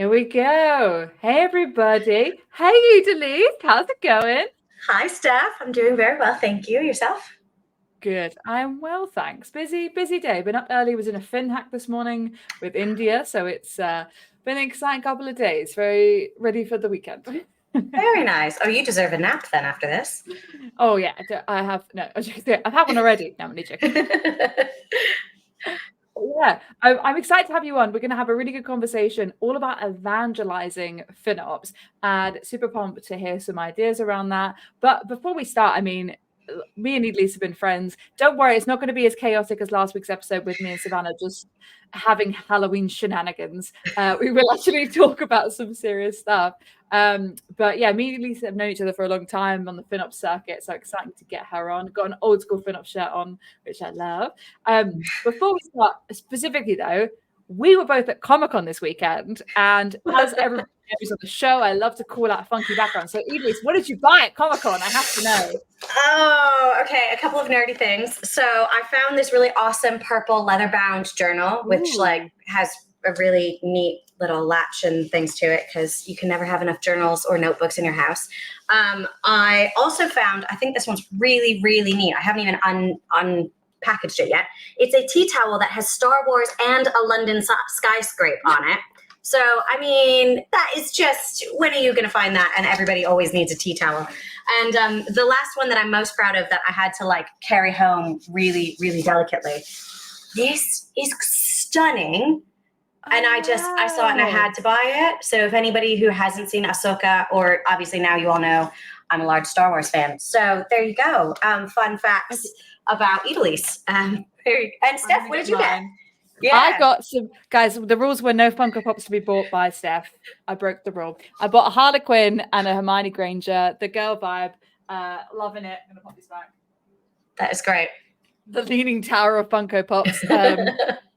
Here we go. Hey, everybody. Hey, Denise. How's it going? Hi, Steph. I'm doing very well. Thank you. Yourself? Good. I'm well, thanks. Busy day. Been up early. Was in a fin hack this morning with India. So it's been an exciting couple of days. Very ready for the weekend. Very nice. Oh, you deserve a nap then after this. Oh, yeah. I have. No, I've had one already. No, I'm only joking. Yeah, I'm excited to have you on. We're going to have a really good conversation all about evangelizing FinOps, and super pumped to hear some ideas around that. But before we start, I mean, me and Elise have been friends. Don't worry, it's not going to be as chaotic as last week's episode with me and Savannah just having Halloween shenanigans. We will actually talk about some serious stuff. But yeah, me and Elise have known each other for a long time on the FinOps circuit, so exciting to get her on. Got an old school FinOps shirt on, which I love. Before we start, specifically though, we were both at Comic-Con this weekend, and as everybody knows on the show, I love to call out funky backgrounds. So, Elise, what did you buy at Comic-Con? I have to know. Oh, okay. A couple of nerdy things. So I found this really awesome purple leather-bound journal, which has a really neat little latch and things to it because you can never have enough journals or notebooks in your house. I also found, I think this one's really, really neat. I haven't even unpackaged it yet. It's a tea towel that has Star Wars and a London skyscraper on it. So, I mean, that is just, when are you going to find that? And everybody always needs a tea towel. And the last one that I'm most proud of that I had to carry home really, really delicately. This is stunning. And I saw it and I had to buy it. So if anybody who hasn't seen Ahsoka, or obviously now you all know, I'm a large Star Wars fan. So there you go. Fun facts about Elise. And Steph, what did you get? Yeah. I got some, guys, the rules were no Funko Pops to be bought by Steph. I broke the rule. I bought a Harlequin and a Hermione Granger, the girl vibe. Loving it. I'm going to pop this back. That is great. The Leaning Tower of Funko Pops.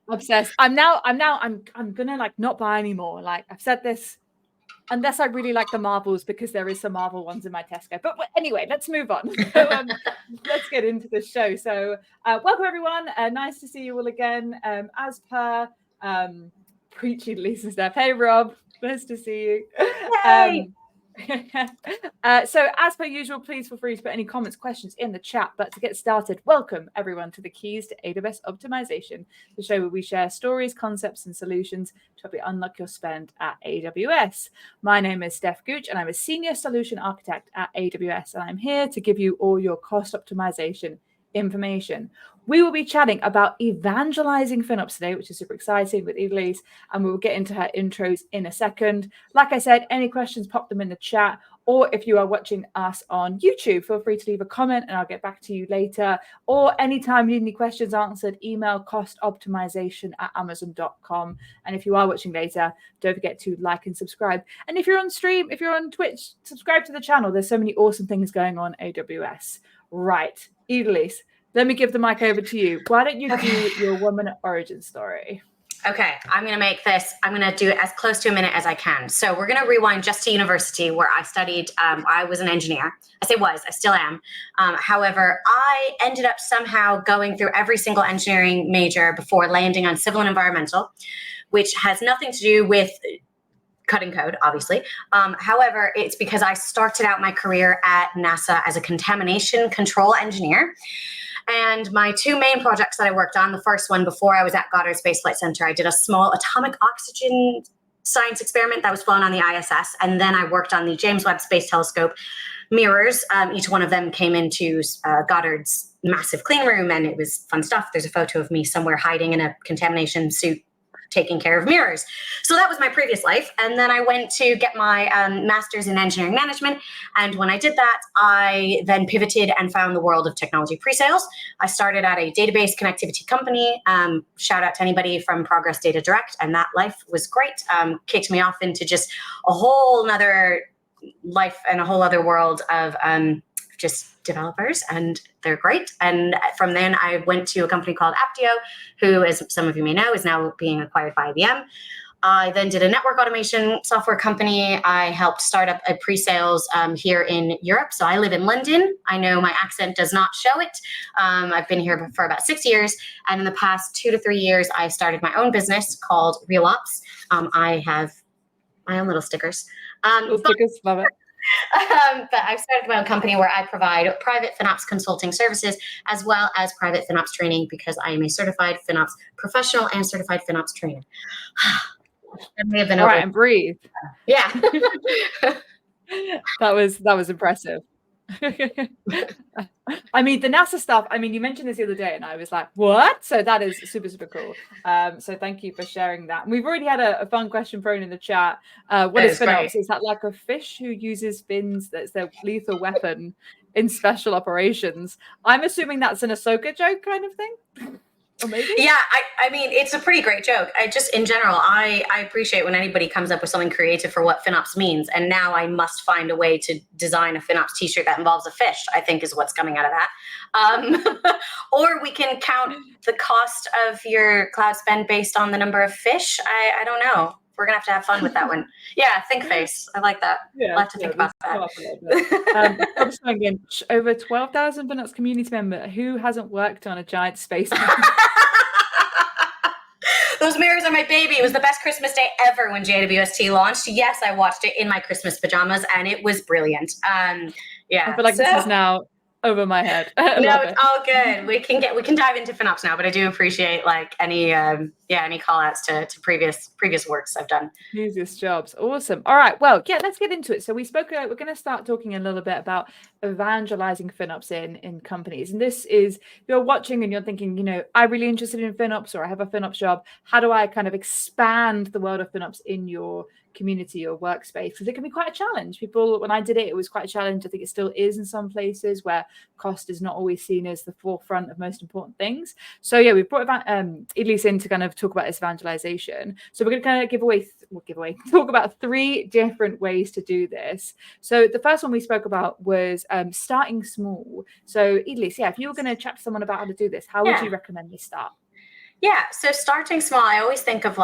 Obsessed. I'm gonna not buy anymore. I've said this, unless I really like the Marvels, because there is some Marvel ones in my Tesco. But anyway, let's move on. Let's get into the show. So welcome everyone. Nice to see you all again. As per preachy Lisa and Steph. Hey Rob, nice to see you. Hey. So as per usual, please feel free to put any comments, questions in the chat. But to get started, welcome everyone to the Keys to AWS Optimization, the show where we share stories, concepts, and solutions to help you unlock your spend at AWS. My name is Steph Gooch, and I'm a senior solution architect at AWS, and I'm here to give you all your cost optimization information. We will be chatting about evangelizing FinOps today, which is super exciting, with Elise, and we will get into her intros in a second. Like I said, any questions, pop them in the chat, or if you are watching us on YouTube, feel free to leave a comment and I'll get back to you later. Or anytime you need any questions answered, email costoptimization@amazon.com. And if you are watching later, don't forget to like and subscribe. And if you're on stream, if you're on Twitch, subscribe to the channel. There's so many awesome things going on AWS. Right, Elise, let me give the mic over to you. Why don't you do your 1 minute origin story? Okay, I'm going to do it as close to a minute as I can. So we're going to rewind just to university where I studied. I was an engineer. I still am. However, I ended up somehow going through every single engineering major before landing on civil and environmental, which has nothing to do with cutting code, obviously. However, it's because I started out my career at NASA as a contamination control engineer. And my two main projects that I worked on, the first one before I was at Goddard Space Flight Center, I did a small atomic oxygen science experiment that was flown on the ISS. And then I worked on the James Webb Space Telescope mirrors. Each one of them came into Goddard's massive clean room, and it was fun stuff. There's a photo of me somewhere hiding in a contamination suit taking care of mirrors. So that was my previous life. And then I went to get my master's in engineering management. And when I did that, I then pivoted and found the world of technology pre-sales. I started at a database connectivity company. Shout out to anybody from Progress Data Direct. And that life was great. Kicked me off into just a whole nother life and a whole other world of just developers, and they're great. And from then I went to a company called Aptio, who, as some of you may know, is now being acquired by IBM. I then did a network automation software company. I helped start up a pre-sales here in Europe. So I live in London. I know my accent does not show it. I've been here for about 6 years. And in the past 2 to 3 years, I started my own business called Real Ops. I have my own little stickers. Little stickers, love it. But I've started my own company where I provide private FinOps consulting services as well as private FinOps training because I am a certified FinOps professional and certified FinOps trainer. That may have been All right, and breathe. Yeah. That was impressive. I mean, the NASA stuff, I mean, you mentioned this the other day and I was like, what? So that is super, super cool. So thank you for sharing that. And we've already had a fun question thrown in the chat. What is FinOps? Is that like a fish who uses fins that's their lethal weapon in special operations? I'm assuming that's an Ahsoka joke kind of thing. Or maybe? Yeah, I mean, it's a pretty great joke. I just, in general, I appreciate when anybody comes up with something creative for what FinOps means. And now I must find a way to design a FinOps t-shirt that involves a fish, I think is what's coming out of that. Or we can count the cost of your cloud spend based on the number of fish. I don't know. We're going to have fun with that one. Yeah, think face. I like that. Yeah, I'll have to think about that. Over 12,000 FinOps community member. Who hasn't worked on a giant space? Those mirrors are my baby. It was the best Christmas day ever when JWST launched. Yes, I watched it in my Christmas pajamas, and it was brilliant. Yeah, I feel like this is now over my head. No, it's all good. We can dive into FinOps now, but I do appreciate like any call outs to previous works I've done. Previous jobs. Awesome. All right. Well, yeah, let's get into it. So we're going to start talking a little bit about evangelizing FinOps in companies. And this is, if you're watching and you're thinking, you know, I'm really interested in FinOps or I have a FinOps job. How do I kind of expand the world of FinOps in your community or workspace? Because it can be quite a challenge. People, when I did it, it was quite a challenge. I think it still is in some places where cost is not always seen as the forefront of most important things. So yeah, we brought Elise in to kind of talk about this evangelization. So we're going to kind of talk about 3 different ways to do this. So the first one we spoke about was starting small. So Elise, if you were going to chat to someone about how to do this, how would you recommend they start? Yeah, so starting small, I always think of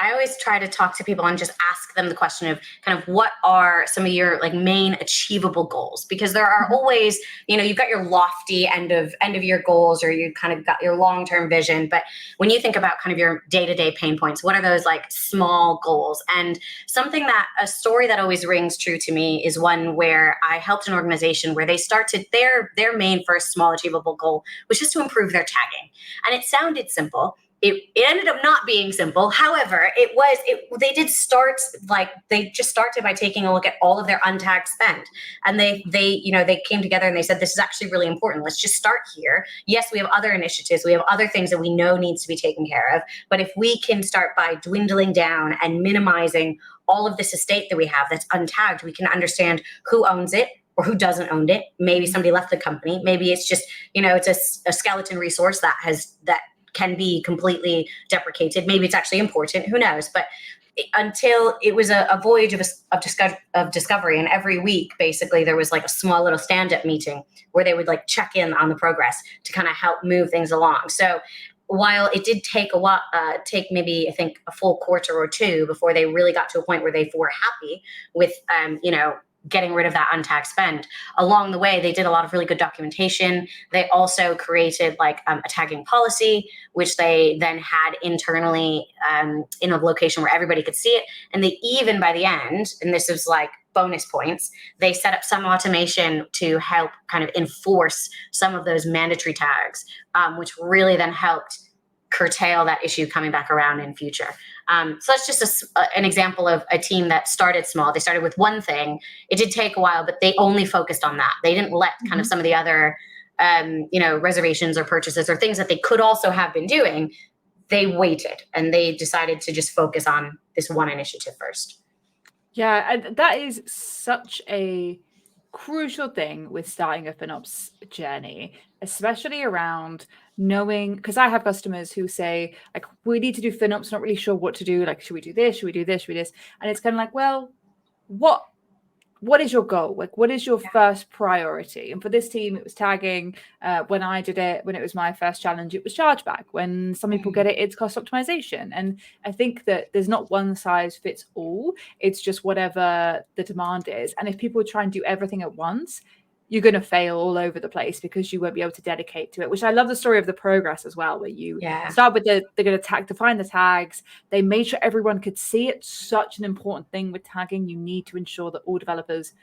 I always try to talk to people and just ask them the question of kind of what are some of your like main achievable goals, because there are always, you know, you've got your lofty end of year goals, or you kind of got your long-term vision. But when you think about kind of your day-to-day pain points, what are those like small goals? And a story that always rings true to me is one where I helped an organization where they started their main first small achievable goal was just to improve their tagging. And it sounded simple. It ended up not being simple. However, they just started by taking a look at all of their untagged spend. And they came together and they said, this is actually really important. Let's just start here. Yes, we have other initiatives. We have other things that we know needs to be taken care of. But if we can start by dwindling down and minimizing all of this estate that we have that's untagged, we can understand who owns it or who doesn't own it. Maybe somebody left the company. Maybe it's just, it's a skeleton resource that can be completely deprecated. Maybe it's actually important. Who knows? But until it was a voyage of discovery, and every week, basically, there was like a small little stand-up meeting where they would like check in on the progress to kind of help move things along. So while it did take a while, maybe I think a full quarter or 2 before they really got to a point where they were happy with, getting rid of that untagged spend. Along the way, they did a lot of really good documentation. They also created like a tagging policy, which they then had internally in a location where everybody could see it. And they even by the end, and this is like bonus points, they set up some automation to help kind of enforce some of those mandatory tags, which really then helped curtail that issue coming back around in future. So that's just an example of a team that started small. They started with one thing. It did take a while, but they only focused on that. They didn't let kind of some of the other, reservations or purchases or things that they could also have been doing. They waited and they decided to just focus on this one initiative first. Yeah, and that is such a crucial thing with starting a FinOps journey, especially around knowing, because I have customers who say, like, we need to do FinOps, not really sure what to do. Like, should we do this? Should we do this? Should we do this? And it's kind of like, well, what is your goal? Like, what is your first priority? And for this team, it was tagging. When I did it, when it was my first challenge, it was chargeback. When some people get it, it's cost optimization. And I think that there's not one size fits all. It's just whatever the demand is. And if people try and do everything at once, you're going to fail all over the place because you won't be able to dedicate to it, which I love the story of the progress as well, where you start with they're going to define the tags. They made sure everyone could see it. Such an important thing with tagging. You need to ensure that all developers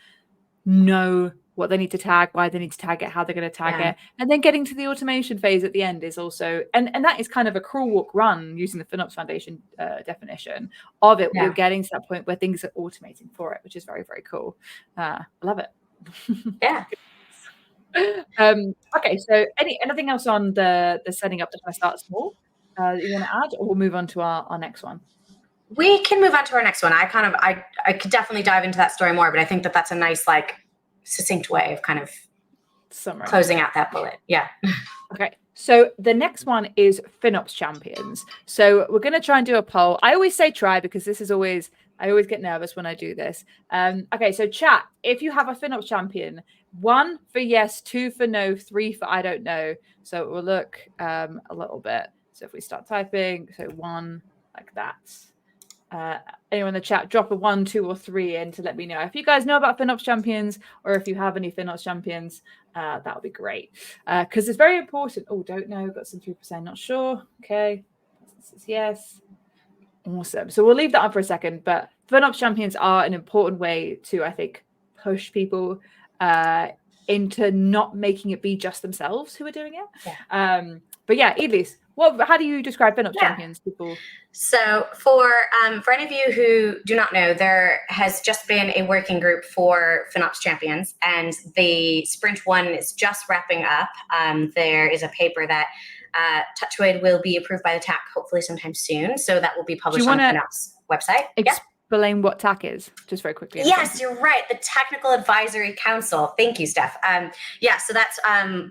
know what they need to tag, why they need to tag it, how they're going to tag it. And then getting to the automation phase at the end is also, and that is kind of a crawl, walk, run using the FinOps Foundation definition of it. You're getting to that point where things are automating for it, which is very, very cool. I love it. Yeah. Okay, so anything else on the setting up to kind of start small that you want to add, or we'll move on to our next one? We can move on to our next one. I could definitely dive into that story more, but I think that that's a nice, like, succinct way of kind of summary closing out that bullet. Yeah. Okay. So the next one is FinOps champions. So we're going to try and do a poll. I always say try because I always get nervous when I do this. Okay. So chat, if you have a FinOps champion, 1 for yes, 2 for no, 3 for I don't know. So it will look a little bit. So if we start typing, so 1 like that. Anyone in the chat, drop a 1, 2, or 3 in to let me know if you guys know about FinOps champions, or if you have any FinOps champions. That would be great because it's very important. Oh, don't know. Got some 3%. Not sure. Okay, this is yes. Awesome. So we'll leave that on for a second. But FinOps champions are an important way to, I think, push people into not making it be just themselves who are doing it. Yeah. But yeah, Elise, how do you describe FinOps champions? People. So for any of you who do not know, there has just been a working group for FinOps champions, and the sprint 1 is just wrapping up. There is a paper that Touchwood will be approved by the TAC hopefully sometime soon. So that will be published on the FinOps website. Explain what TAC is, just very quickly. Yes, you're right. The Technical Advisory Council. Thank you, Steph. So that's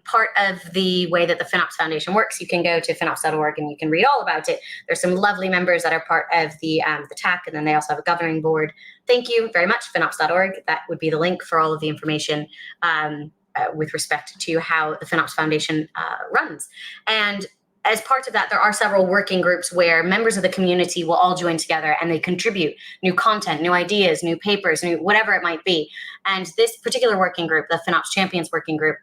part of the way that the FinOps Foundation works. You can go to finops.org and you can read all about it. There's some lovely members that are part of the TAC, and then they also have a governing board. Thank you very much, finops.org. That would be the link for all of the information with respect to how the FinOps Foundation runs. And as part of that, there are several working groups where members of the community will all join together and they contribute new content, new ideas, new papers, new whatever it might be. And this particular working group, the FinOps Champions Working Group,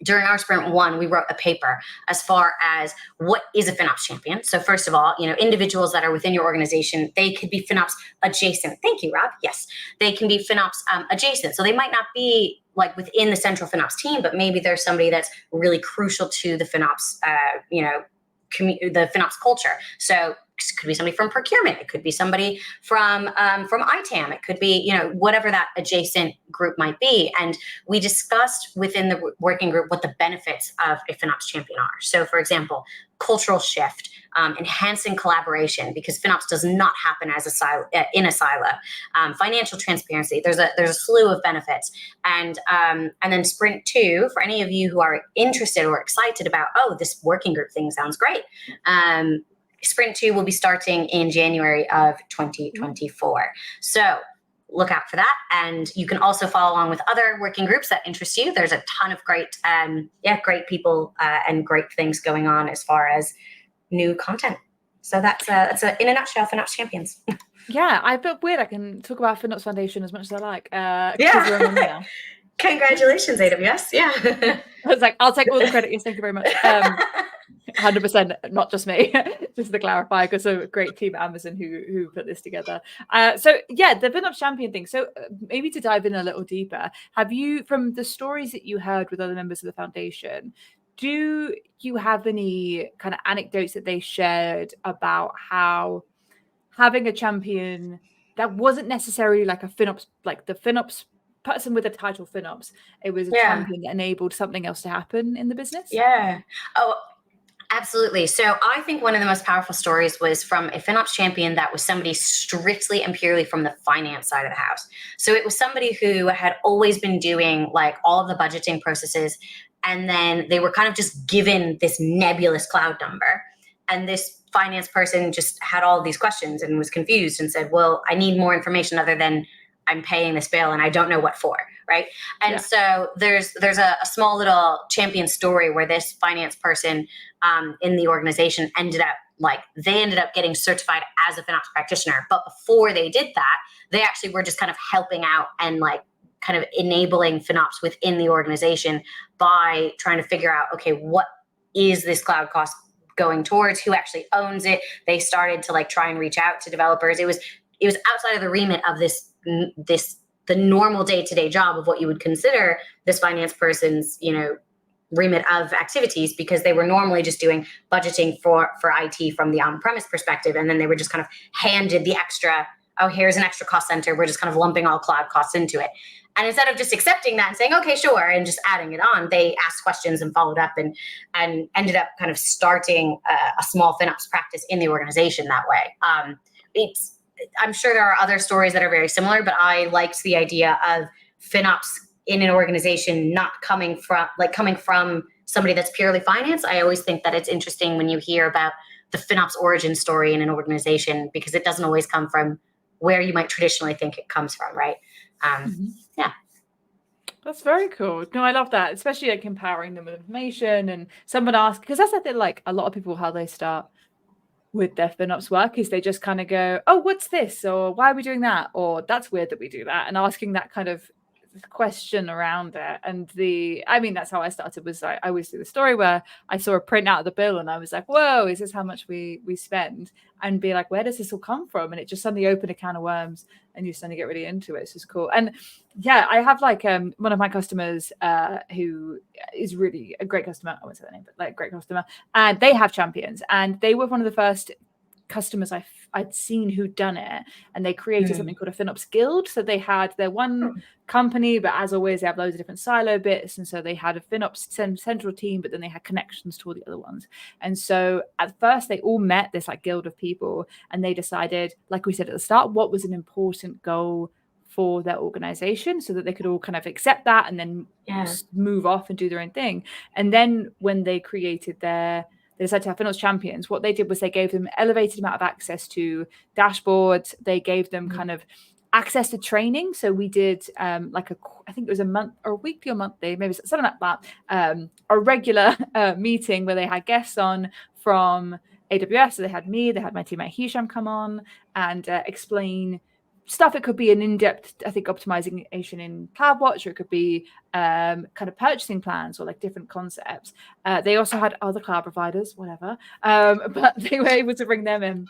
during our sprint 1, we wrote a paper as far as what is a FinOps champion. So first of all, individuals that are within your organization, they could be FinOps adjacent. Thank you, Rob. Yes, they can be FinOps adjacent. So they might not be like within the central FinOps team, but maybe there's somebody that's really crucial to the FinOps, the FinOps culture. So it could be somebody from procurement. It could be somebody from ITAM. It could be, whatever that adjacent group might be. And we discussed within the working group what the benefits of a FinOps champion are. So for example, cultural shift, enhancing collaboration, because FinOps does not happen as in a silo. Financial transparency. There's a slew of benefits. And then sprint 2, for any of you who are interested or excited about, this working group thing sounds great. Sprint 2 will be starting in January of 2024. So look out for that. And you can also follow along with other working groups that interest you. There's a ton of great people and great things going on as far as new content. So that's in a nutshell, FinOps champions. Yeah, I feel weird. I can talk about FinOps Foundation as much as I like. Yeah. Congratulations, AWS. Yeah. I was like, I'll take all the credit. Yes, thank you very much. 100%, not just me, just to clarify, because a great team at Amazon who put this together. So yeah, the FinOps champion thing. So maybe to dive in a little deeper, have you, from the stories that you heard with other members of the foundation, do you have any kind of anecdotes that they shared about how having a champion that wasn't necessarily like a FinOps, like the FinOps person with the title FinOps, it was a champion that enabled something else to happen in the business? Yeah. Oh, absolutely. So I think one of the most powerful stories was from a FinOps champion that was somebody strictly and purely from the finance side of the house. So it was somebody who had always been doing like all of the budgeting processes, and then they were kind of just given this nebulous cloud number. And this finance person just had all of these questions and was confused and said, well, I need more information other than I'm paying this bill and I don't know what for, right? And so there's a small little champion story where this finance person in the organization ended up getting certified as a FinOps practitioner. But before they did that, they actually were just kind of helping out and like kind of enabling FinOps within the organization by trying to figure out, okay, what is this cloud cost going towards? Who actually owns it? They started to like try and reach out to developers. It was outside of the remit of the normal day-to-day job of what you would consider this finance person's, remit of activities, because they were normally just doing budgeting for IT from the on-premise perspective. And then they were just kind of handed the extra, oh, here's an extra cost center. We're just kind of lumping all cloud costs into it. And instead of just accepting that and saying, okay, sure, and just adding it on, they asked questions and followed up and ended up kind of starting a small FinOps practice in the organization that way. I'm sure there are other stories that are very similar, but I liked the idea of FinOps in an organization not coming from somebody that's purely finance. I always think that it's interesting when you hear about the FinOps origin story in an organization, because it doesn't always come from where you might traditionally think it comes from, right? Yeah. That's very cool. No, I love that, especially like empowering them with information. And someone asked, because that's I think like a lot of people, how they start with their FinOps work is they just kind of go, oh, what's this? Or why are we doing that? Or that's weird that we do that. And asking that kind of question around it. And that's how I started, was I always do the story where I saw a print out of the bill and I was like, whoa, is this how much we spend? And be like, where does this all come from? And it just suddenly opened a can of worms and you suddenly get really into it. It's just cool. And yeah, I have like one of my customers who is really a great customer. I won't say the name, but like a great customer. And they have champions, and they were one of the first customers I'd seen who'd done it, and they created something called a FinOps guild. So they had their one company, but as always, they have loads of different silo bits. And so they had a FinOps central team, but then they had connections to all the other ones. And so at first they all met, this like guild of people, and they decided, like we said at the start, what was an important goal for their organization, so that they could all kind of accept that and then move off and do their own thing. And then when they created they decided to have FinOps champions, what they did was they gave them elevated amount of access to dashboards. They gave them kind of access to training. So we did I think it was a month or a weekly or monthly, maybe something like that, a regular meeting where they had guests on from AWS. So they had me, they had my teammate Hisham come on and explain stuff. It could be an in-depth, I think, optimization in CloudWatch, or it could be kind of purchasing plans or like different concepts. They also had other cloud providers, whatever, but they were able to bring them in.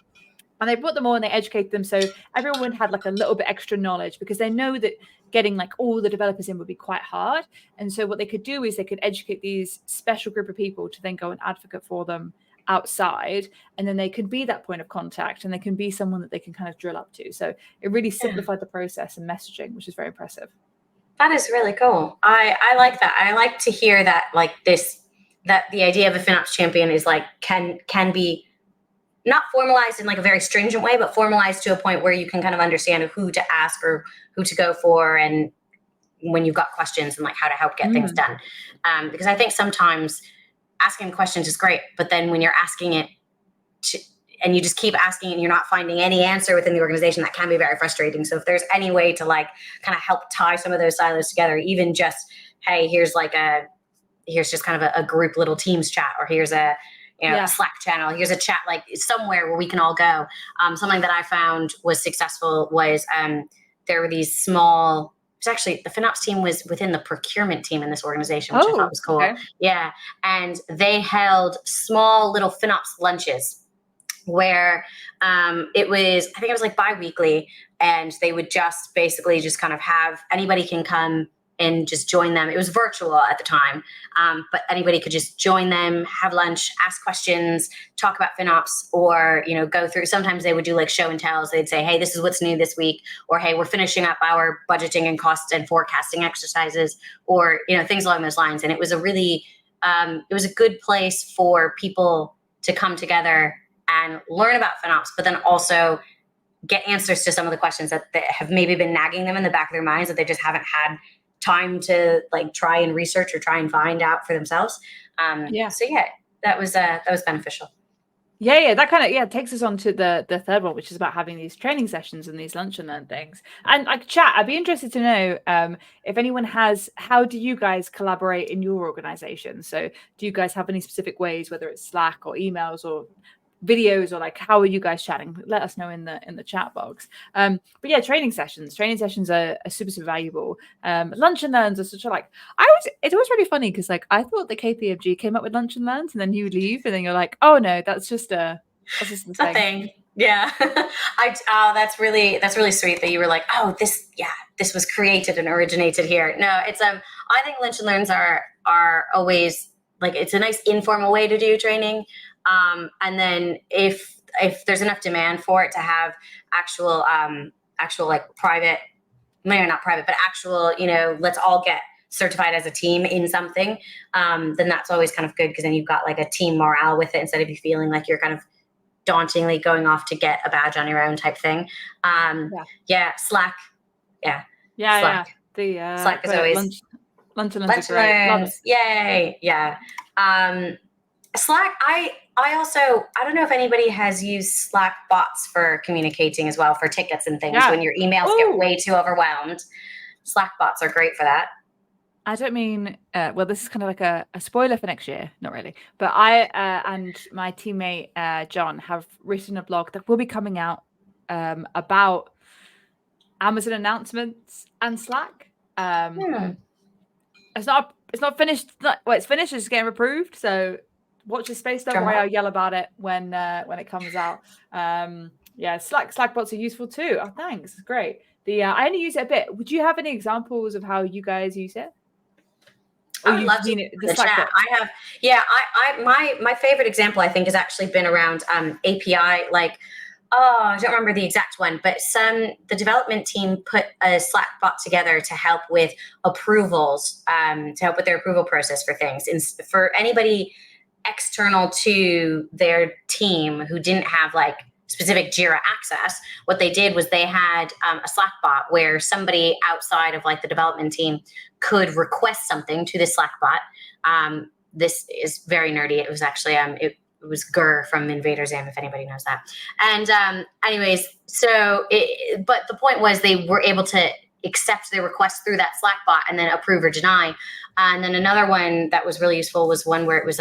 And they brought them all and they educated them. So everyone had like a little bit extra knowledge, because they know that getting like all the developers in would be quite hard. And so what they could do is they could educate these special group of people to then go and advocate for them outside, and then they can be that point of contact, and they can be someone that they can kind of drill up to. So it really simplified the process and messaging, which is very impressive. That is really cool. I like that. I like to hear that, like that the idea of a FinOps champion is like can be not formalized in like a very stringent way, but formalized to a point where you can kind of understand who to ask or who to go for, and when you've got questions, and like how to help get things done. Because I think sometimes asking questions is great, but then when you're asking it and you just keep asking and you're not finding any answer within the organization, that can be very frustrating. So if there's any way to like kind of help tie some of those silos together, even just, hey, here's just kind of a group little Teams chat, or here's a Slack channel, here's a chat, like somewhere where we can all go. Something that I found was successful was there were these small, actually the FinOps team was within the procurement team in this organization, which I thought was cool. Okay. Yeah. And they held small little FinOps lunches where I think it was like bi-weekly, and they would just basically just kind of have anybody can come and just join them. It was virtual at the time, but anybody could just join them, have lunch, ask questions, talk about FinOps, or, go through. Sometimes they would do like show and tells. They'd say, hey, this is what's new this week, or hey, we're finishing up our budgeting and cost and forecasting exercises, or, things along those lines. And it was a really, it was a good place for people to come together and learn about FinOps, but then also get answers to some of the questions that have maybe been nagging them in the back of their minds that they just haven't had time to like try and research or try and find out for themselves. So yeah, that was beneficial. Yeah, that kind of takes us on to the third one, which is about having these training sessions and these lunch and learn things. And like chat, I'd be interested to know if anyone has, how do you guys collaborate in your organization? So do you guys have any specific ways, whether it's Slack or emails or videos, or like how are you guys chatting? Let us know in the chat box. But yeah, training sessions are super valuable. Lunch and learns are such a like it's always really funny because like I thought the KPMG came up with lunch and learns, and then you leave and then you're like, oh no, that's just a thing. Yeah. That's really sweet that you were like, oh, this was created and originated here. No, it's I think lunch and learns are always like, it's a nice informal way to do training. And then if there's enough demand for it to have actual like private, maybe not private, but actual, let's all get certified as a team in something, then that's always kind of good, because then you've got like a team morale with it, instead of you feeling like you're kind of dauntingly going off to get a badge on your own type thing. Slack. Slack. Slack is always lunch and learns are great. Love it. Yay. Yeah. Slack, I don't know if anybody has used Slack bots for communicating as well, for tickets and things. When your emails get way too overwhelmed. Slack bots are great for that. I don't mean, well, this is kind of like a spoiler for next year. Not really. But I and my teammate, John, have written a blog that will be coming out about Amazon announcements and Slack. It's not finished. It's finished. It's getting approved. So watch this space. Don't worry, I'll yell about it when it comes out. Slack bots are useful too. Oh, thanks. It's great. I only use it a bit. Would you have any examples of how you guys use it? I would love to the chat. I have, my favorite example, I think, has actually been around API. Like, I don't remember the exact one, but the development team put a Slack bot together to help with approvals, to help with their approval process for things. For anybody external to their team who didn't have like specific Jira access, what they did was they had a Slack bot where somebody outside of like the development team could request something to the Slack bot. This is very nerdy. It was actually it was Gur from Invader Zim, if anybody knows that. And anyways, but the point was they were able to accept the request through that Slack bot and then approve or deny. And then another one that was really useful was one where it was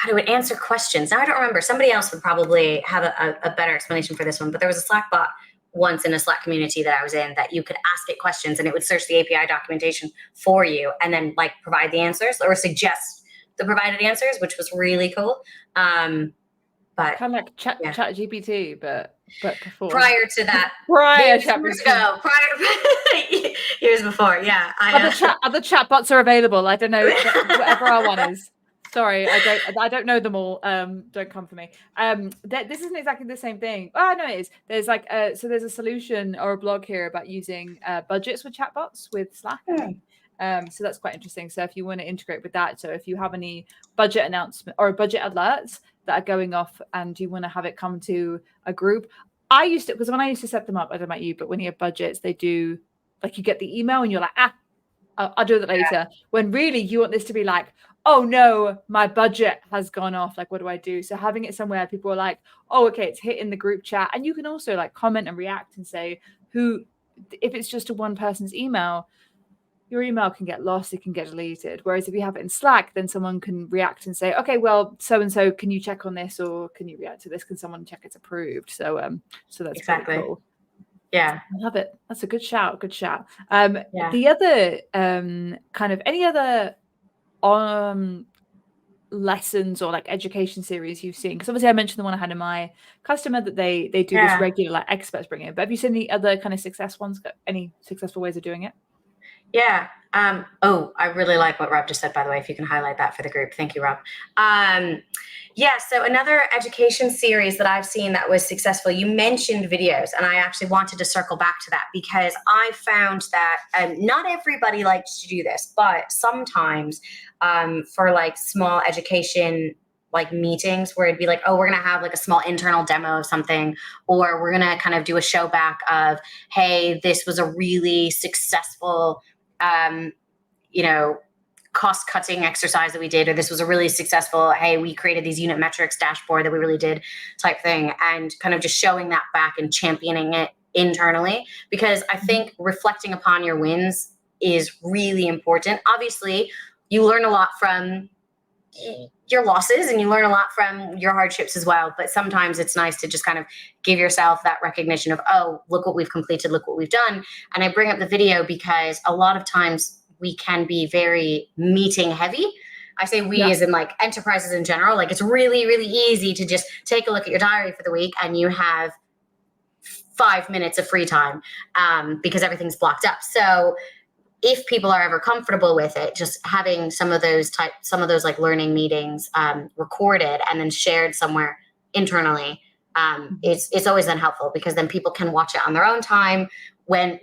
it would answer questions. Now I don't remember. Somebody else would probably have a better explanation for this one. But there was a Slack bot once in a Slack community that I was in that you could ask it questions and it would search the API documentation for you and then like provide the answers or suggest the provided answers, which was really cool. But kind of like chat GPT, but before. Prior to that, years before, yeah. Other chat bots are available. I don't know whatever our one is. Sorry, I don't know them all. Don't come for me. This isn't exactly the same thing. Oh no, it is. There's like there's a solution or a blog here about using budgets with chatbots with Slack. So that's quite interesting. So if you want to integrate with that, so if you have any budget announcement or budget alerts that are going off and you want to have it come to a group, I used to, because when I used to set them up, I don't know about you, but when you have budgets, they do like you get the email and you're like, I'll do that later. Yeah. When really you want this to be like, oh no, my budget has gone off. Like, what do I do? So having it somewhere people are like, oh, okay, it's hit in the group chat. And you can also like comment and react and say if it's just to one person's email, your email can get lost, it can get deleted. Whereas if you have it in Slack, then someone can react and say, okay, well, so-and-so, can you check on this? Or can you react to this? Can someone check it's approved? So that's exactly pretty cool. Yeah. I love it. That's a good shout. The other kind of any other lessons or like education series you've seen? Because obviously I mentioned the one I had in my customer that they do this regular, like experts bring in. But have you seen any other kind of any successful ways of doing it? Yeah. I really like what Rob just said, by the way, if you can highlight that for the group. Thank you, Rob. So another education series that I've seen that was successful, you mentioned videos, and I actually wanted to circle back to that because I found that not everybody likes to do this, but sometimes for like small education like meetings where it'd be like, oh, we're going to have like a small internal demo of something, or we're going to kind of do a show back of, hey, this was a really successful cost-cutting exercise that we did, or this was a really successful, hey, we created these unit metrics dashboard that we really did type thing, and kind of just showing that back and championing it internally, because I think reflecting upon your wins is really important. Obviously, you learn a lot from, your losses and you learn a lot from your hardships as well. But sometimes it's nice to just kind of give yourself that recognition of, oh, look what we've completed, look what we've done. And I bring up the video because a lot of times we can be very meeting heavy. I say we as in like enterprises in general. Like it's really, really easy to just take a look at your diary for the week and you have 5 minutes of free time because everything's blocked up. So if people are ever comfortable with it, just having some of those like learning meetings recorded and then shared somewhere internally, it's always then helpful because then people can watch it on their own time when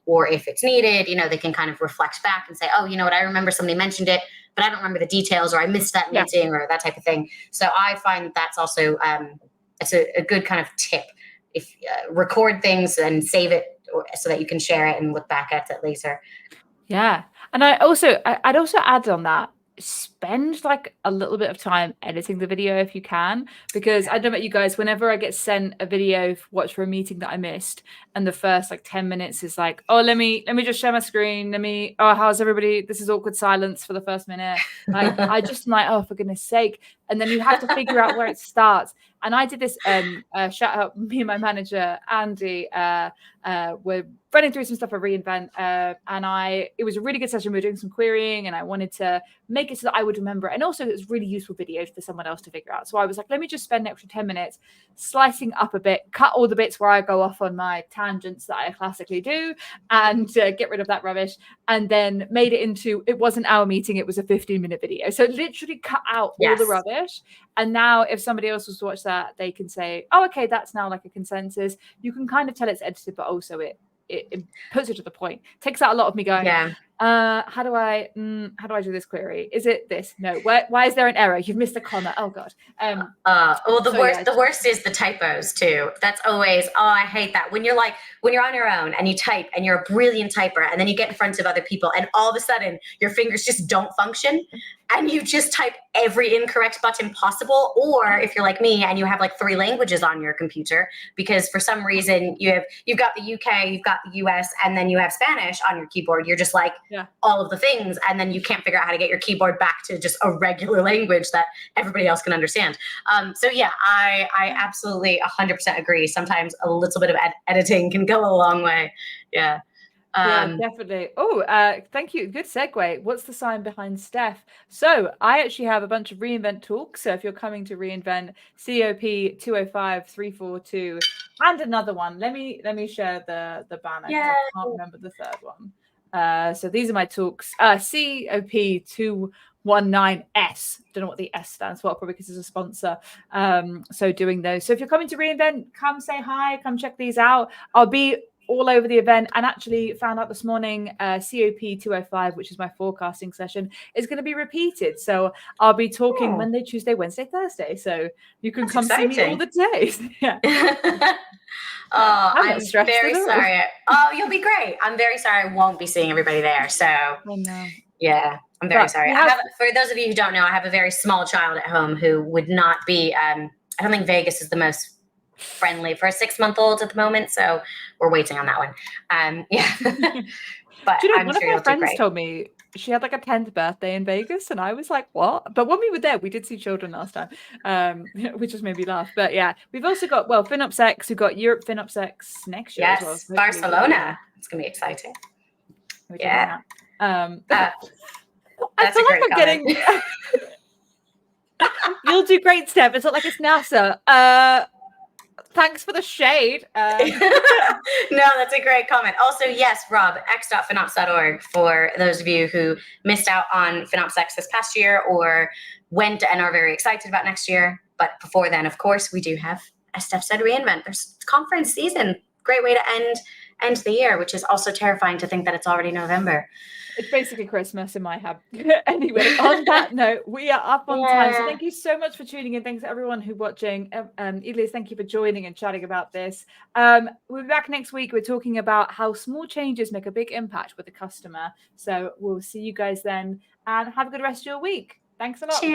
or if it's needed, they can kind of reflect back and say, oh, you know what, I remember somebody mentioned it, but I don't remember the details or I missed that meeting or that type of thing. So I find that's also it's a good kind of tip. If record things and save it so that you can share it and look back at it later. Yeah. And I'd also add on that, spend like a little bit of time editing the video if you can, because I don't know about you guys, whenever I get sent a video watch for a meeting that I missed and the first like 10 minutes is like, oh, let me just share my screen, how's everybody, this is awkward silence for the first minute, like I just like, oh, for goodness sake. And then you have to figure out where it starts. And I did this shout out, me and my manager Andy we're running through some stuff at reInvent, and it was a really good session. We were doing some querying and I wanted to make it so that I would remember it. And also it was really useful videos for someone else to figure out. So I was like, let me just spend an extra 10 minutes slicing up a bit, cut all the bits where I go off on my tangents that I classically do and get rid of that rubbish, and then made it into, it wasn't our meeting, it was a 15-minute video. So literally cut out all the rubbish. And now if somebody else was to watch that, they can say, oh, okay, that's now like a consensus. You can kind of tell it's edited, but also it puts it to the point. Takes out a lot of me going, how do I do this query? Is it this? No. Why is there an error? You've missed a comma. Oh God. The worst is the typos too. That's always, I hate that. When you're on your own and you type and you're a brilliant typer and then you get in front of other people and all of a sudden your fingers just don't function and you just type every incorrect button possible. Or if you're like me and you have like 3 languages on your computer because for some reason you've got the UK, you've got the US, and then you have Spanish on your keyboard. You're just like all of the things, and then you can't figure out how to get your keyboard back to just a regular language that everybody else can understand. I absolutely 100% agree. Sometimes a little bit of editing can go a long way. Yeah. Yeah, definitely. Oh, thank you. Good segue. What's the sign behind Steph? So I actually have a bunch of reInvent talks. So if you're coming to reInvent, COP 205 342, and another one. Let me share the banner. I can't remember the third one. So these are my talks. COP 219S. Don't know what the S stands for, probably because it's a sponsor. So doing those. So if you're coming to reInvent, come say hi, come check these out. I'll be all over the event, and actually found out this morning COP 205, which is my forecasting session, is going to be repeated. So I'll be talking Monday, Tuesday, Wednesday, Thursday. So you can come see me all the days. I'm very sorry. Oh, you'll be great. I'm very sorry I won't be seeing everybody there. So yeah, I'm very sorry. For those of you who don't know, I have a very small child at home who would not be, I don't think Vegas is the most friendly for a 6-month-old at the moment, so we're waiting on that one. But do you know, one of my friends told me she had like a 10th birthday in Vegas, and I was like, what? But when we were there, we did see children last time, which just made me laugh. But yeah, we've also got FinOps X. We've got Europe FinOps X next year as well. So Barcelona. It's gonna be exciting. Yeah. I feel like I'm getting. You'll do great, Steph. It's not like it's NASA. Thanks for the shade. No, that's a great comment. Also, yes, Rob, x.finops.org for those of you who missed out on FinOps X this past year or went and are very excited about next year. But before then, of course, we do have, as Steph said, reInvent. There's conference season. Great way to end the year, which is also terrifying to think that it's already November. It's basically Christmas in my head. Anyway, on that note, we are up on time. So thank you so much for tuning in. Thanks to everyone who's watching. Elias, thank you for joining and chatting about this. We'll be back next week. We're talking about how small changes make a big impact with the customer. So we'll see you guys then, and have a good rest of your week. Thanks a lot. Cheers.